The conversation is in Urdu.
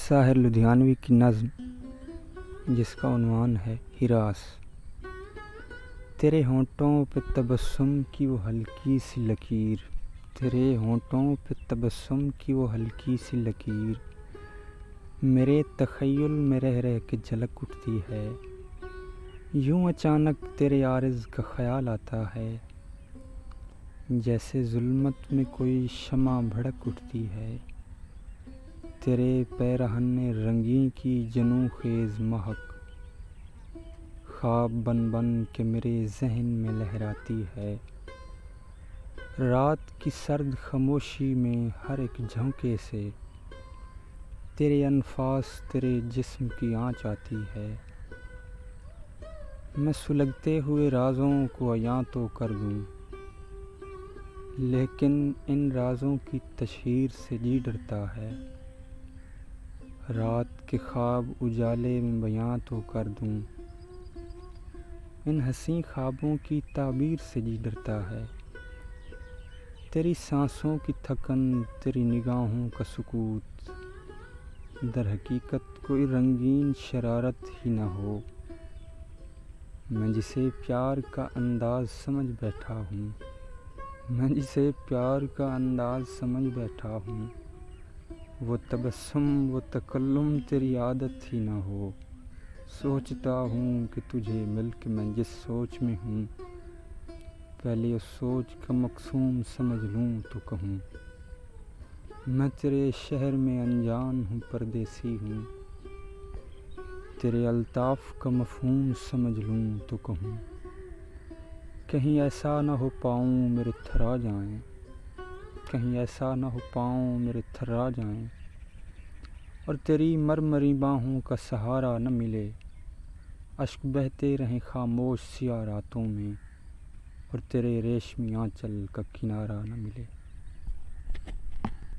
ساحر لدھیانوی کی نظم جس کا عنوان ہے ہراس۔ تیرے ہونٹوں پہ تبسم کی وہ ہلکی سی لکیر، تیرے ہونٹوں پہ تبسم کی وہ ہلکی سی لکیر میرے تخیل میں رہ رہ کے جھلک اٹھتی ہے۔ یوں اچانک تیرے عارض کا خیال آتا ہے، جیسے ظلمت میں کوئی شمع بھڑک اٹھتی ہے۔ تیرے پیرہن رنگین کی جنوں خیز مہک خواب بن بن کے میرے ذہن میں لہراتی ہے۔ رات کی سرد خاموشی میں ہر ایک جھونکے سے تیرے انفاس تیرے جسم کی آنچ آتی ہے۔ میں سلگتے ہوئے رازوں کو عیاں تو کر دوں، لیکن ان رازوں کی تشہیر سے جی ڈرتا ہے۔ رات کے خواب اجالے میں بیاں تو کر دوں، ان حسین خوابوں کی تعبیر سے جی ڈرتا ہے۔ تیری سانسوں کی تھکن، تیری نگاہوں کا سکوت، در حقیقت کوئی رنگین شرارت ہی نہ ہو۔ میں جسے پیار کا انداز سمجھ بیٹھا ہوں، میں جسے پیار کا انداز سمجھ بیٹھا ہوں، وہ تبسم وہ تکلم تیری عادت ہی نہ ہو۔ سوچتا ہوں کہ تجھے مل کے میں جس سوچ میں ہوں، پہلے اس سوچ کا مقصود سمجھ لوں تو کہوں۔ میں تیرے شہر میں انجان ہوں، پردیسی ہوں، تیرے الطاف کا مفہوم سمجھ لوں تو کہوں۔ کہیں ایسا نہ ہو پاؤں میرے تھرا جائیں، کہیں ایسا نہ ہو پاؤں میرے تھرا جائیں، اور تیری مرمری باہوں کا سہارا نہ ملے۔ اشک بہتے رہیں خاموش سیاہ راتوں میں، اور تیرے ریشمی آنچل کا کنارہ نہ ملے۔